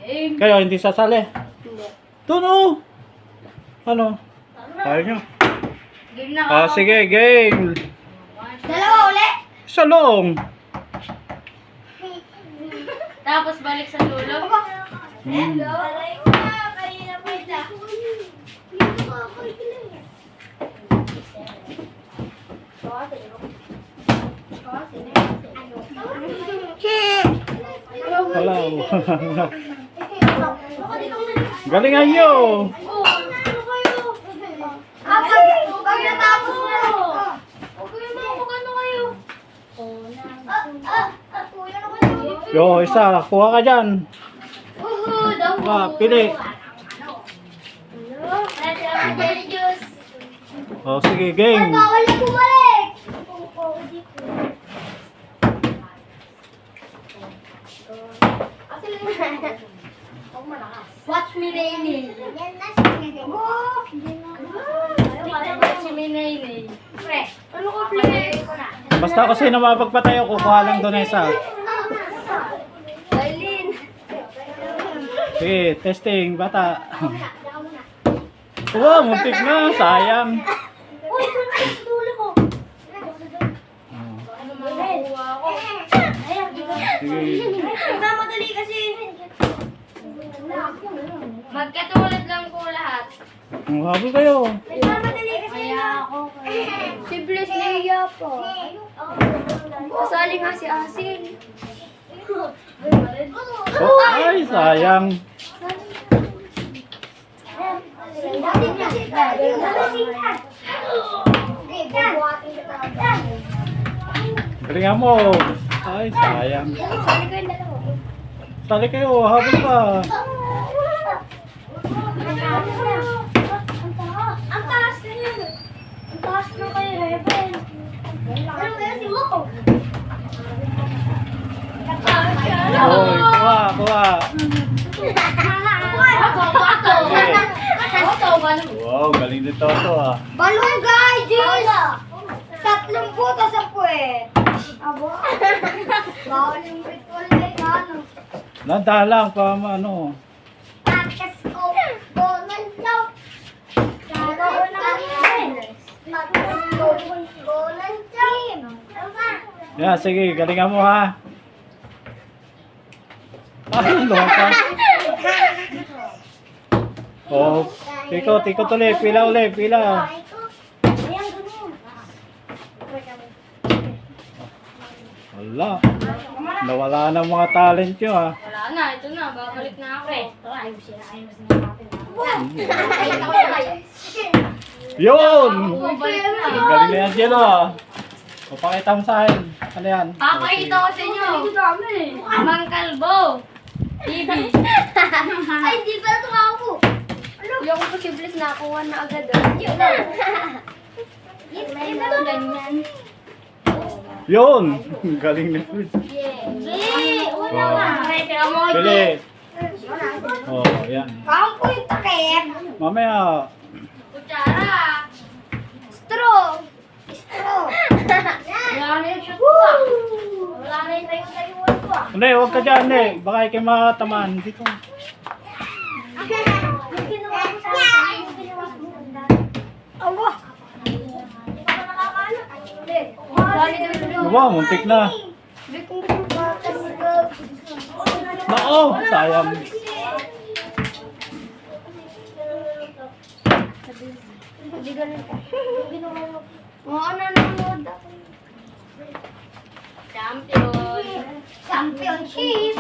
Game. Kayo, hindi sasali. Hindi. Tuno! Ano? Ayaw nyo. Game na Ah, sige, game. Dalawa uli. Isa lang. Tapos balik sa dulo. Hello. Aray ko na. Kanina pa ita. Wala. Galingan nyo. Pag natapos mo. Yo, isa. Kuha ka dyan. Pili. Oh, sige, game. Bawal na bumalik. Watch me, Nene. Watch me, Nene. Pre, ano ko play ko na? Basta kasi na mapagpatayo, kukuha lang doon na isa. Aileen. Sige, testing, bata. Wow, muntik na, sayang. Uy, dulo ko. Ano makukuha ko? Sige. Nagmamadali kasi. Magkatulad lang po lahat. Ang habol kayo. Nagmamadali kasi. Kaya ako. Si Bliss naiya po. Kasali nga si Asin. Oh, ay, sayang. Galingan mo. Ay, sayang. Kasali ko yung dalawa. Sali kayo, habol pa. Ang taas na yun. Ang taas na kayo, Rebel. Ano kaya si Mo? Oy, kuha, kuha. Wow, galing din to ah. Balunggay, Jis! 3 puto sa puwet. Abo. Bawal yung ritual na yun, ano? Nanda lang pa ano. Takas ko, bonan daw. Bonan daw. Yeah, sige, galingan mo ha. Ay, lumampas. Oh, ikot ulit, pila ulit, pila. Ayan, ganun. Wala. Nawala na mga talent nyo ha. Wala na, ito na. Babalik na ako. Yun! Bumalik na. Galing na yan, Jello ah. Papakita mo sa akin. Ano yan? Pakita ko sa inyo. Mang Kalbo. TV. Ay, hindi pala tumako. Yung posibles nakuha na agad. Yun na. Yes, ganyan. Yun! Galing na yun. Yay! Una Wow. nga. Tira mo ito. Bili! Oh, yan. Kampo yung takip. Mamaya. Kutsara. Straw. Straw. Wala na yung shoot ko. Wala na yung tayo-tayuan ko. Hindi, huwag ka dyan, hindi. Baka kayo matamaan. Dito. Yung ginawa mo sa akin. Yung ginawa mo sa akin. Awa. Hindi ka pa nakakala. Hindi. Dali daw sa Wow, muntik na. Hindi kung gusto mo sa Nako, sayang. Hindi ganun ka. Yung ginawa mo. Oo, nanonood ako. Champion. Championship.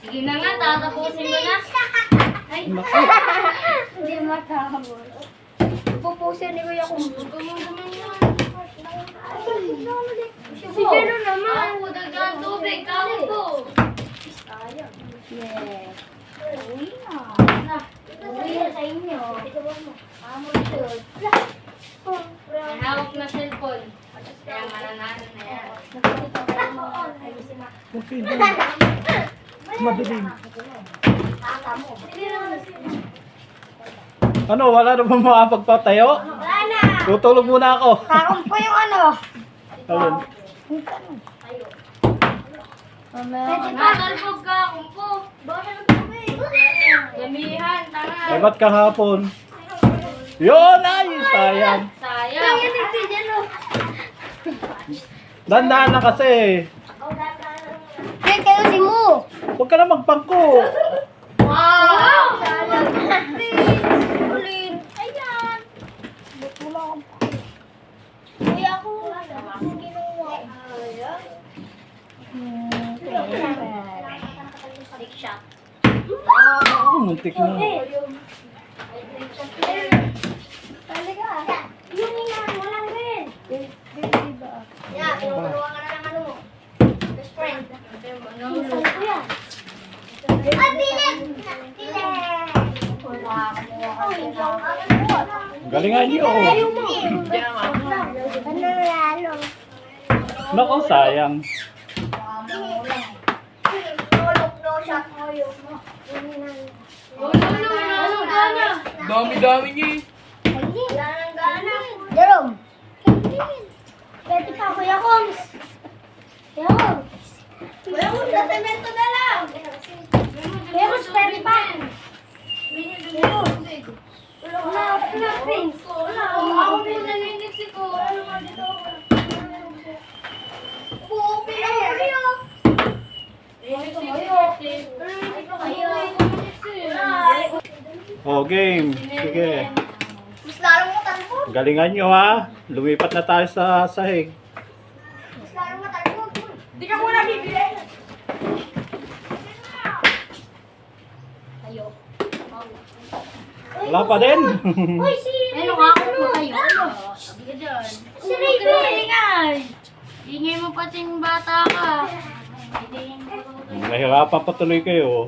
Sige na nga, tatapusin mo na. Ay, Nako. Hindi matapos. Pupusin ni Kuya kung gusto mo naman yan. Si Jero naman. ako dagang tubig. Tawag ko. Yeah. Uwi na. Uwi na sa inyo. Amo ito. May hawak na cellphone. Kaya mananalo na yan. Okay, dyan. Madilim. Ano, wala na ba makapagpatayo? Wala na. Tutulog muna ako. Takong po yung ano. Alin? Pwede pa. Natalbog ka, kumpo. Gamihan, tanga. Ay, ba't kahapon? Yun! Ay! Sayang. Sayang. Dandaan na kasi. Kaya kayo si Mo. Huwag ka na magpangko. Wow! Ulit. Ayan. Kuya ako. Ginawa. Trick shot. Muntik na. Talaga. Yung inahan mo lang din. Yeah, tinuturuan ka na ng ano mo. Best friend. Minsan ko yan. Ay, bilit! Bilit! Galingan niyo. Ayaw mo. Panalo. Nako, sayang. No shot. Ayaw mo. Anong gana? Dami-dami niya eh. Wala nang gana. Jerome. Pwede pa, Kuya Combs. Kuya Combs. Kuya Combs, sa semento na lang. Kuya Combs, pwede pa. Kuya Combs. Wala, Prince. Ako po nalinig ko. Pupi na kayo. Oh, game. Sige. Mas lalo mo talbo. Galingan nyo ha. Lumipat na tayo sa sahig. Mas lalo mo talbo. Di ka muna bibili. Ayo. Wala pa din. Uy, si Ano ka ako po kayo? Hindi ka dyan. Si Raven. Ingay! Ingay mo pati yung bata ka. Nahirapan pa tuloy kayo.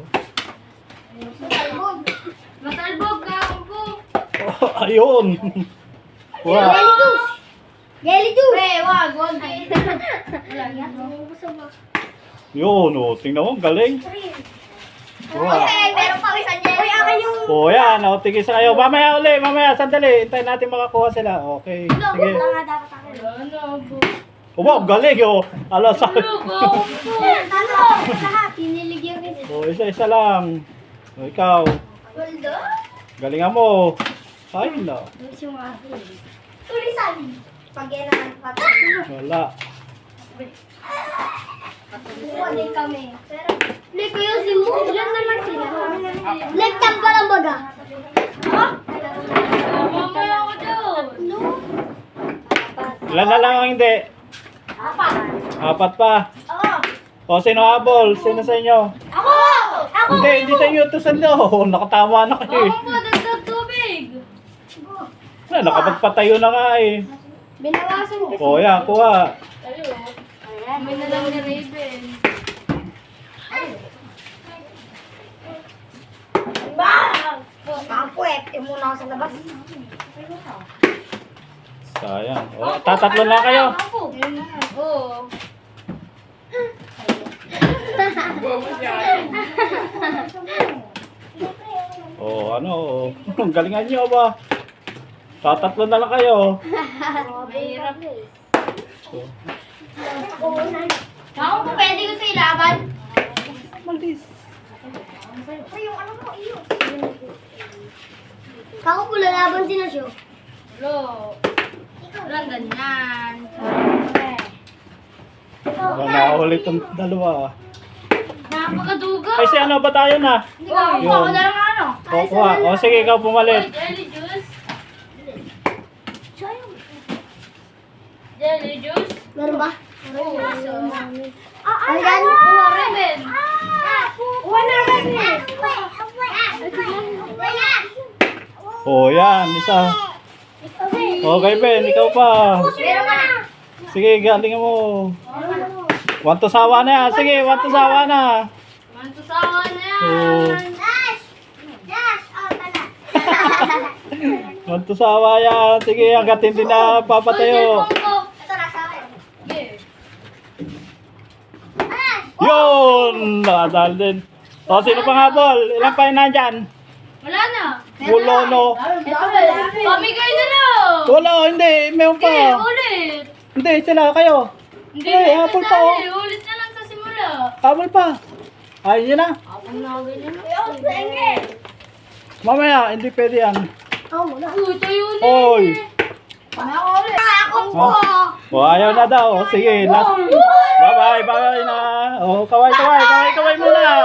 Matalbog ka ako. Oh, ayun. Wow. Jelly juice. Jelly juice. Wag. Wala yan. Yun, oh. Tingnan mo, galing. Wow. Meron pa isang jelly. Uy, akin yung... Oh, yan. Oh, tigis na kayo. Mamaya uli, mamaya. Sandali. Hintayin natin makakuha sila. Okay. Sige. Wala nga dapat akin. Ano po? Oh, wow, galing. Oh. Ala, sa... Talo. Lahat. Piniligyan ko siya. Oh, isa-isa lang. Oh, ikaw. Waldo? Galingan mo. Ay, na. Tulisan. Pag yan ang patay. Wala. Wala kami. Like kayo si Mo. Ilan na lang sila. Like tampa lang baga. Ha? Mamaya ako doon. No. Ilan na lang ang hindi? Apat. Apat pa. Oo. O, sino habol? Sino sa inyo? Ako! Ako! Hindi tayo utusan nyo. Nakatama na kayo. Ako po, dagdag tubig. Nakapagpatayo na nga eh. Binawasan ko. O, yan, kuha. Tayo. May nalang ni Raven. Bang! Kapuet. Muna ako sa labas. Sayang. O, tatatlo na kayo. Ako. Oo. O, ano. Galingan nyo ba? Tatatlo na lang kayo. Mahirap. Ako po pwede ko sa ilaban. Malis. Yung ano mo, iyo. Kako po lalaban din na siya. Lo. Walang ganyan. Nakaulit ang dalawa. Napakaduga. Ay, si ano ba tayo na? Oh, Yun. ako na lang ano. O, kuha. O, sige, ikaw pumalit. Jelly juice. Jelly juice. Meron ba? Oo. Ayan. Raven. Wala rin eh. O, yan. Isa. Okay, Ben. Ikaw pa. Meron ba? Sige, galingan mo. Want to sawa na yan. Sige, want to sawa na. Mantusawa na yan. Oo. Dash! Dash! Oh, tala. Want to sawa yan. Sige, hanggat hindi na papatayo. Ito na sa akin. Okay. Dash! Yun! Nakadal din. O, sino pang habol? Ilan pa yun nandyan? Wala na. Ulo, no? Ito ba? Pamigay na lang. Wala, hindi. Meron Okay, pa. ulit. Hindi, sila, kayo. Hindi Eh, na apple pa, oh. kasali. Ulit na lang sa simula. Habol pa. Ayaw niya na. Ako na ganyan. Mamaya, hindi pwede yan. Uy, tayo na. Oy. Ako po. Oh, ayaw na daw. Sige, last. Bye-bye, bye na. Oh, kaway muna.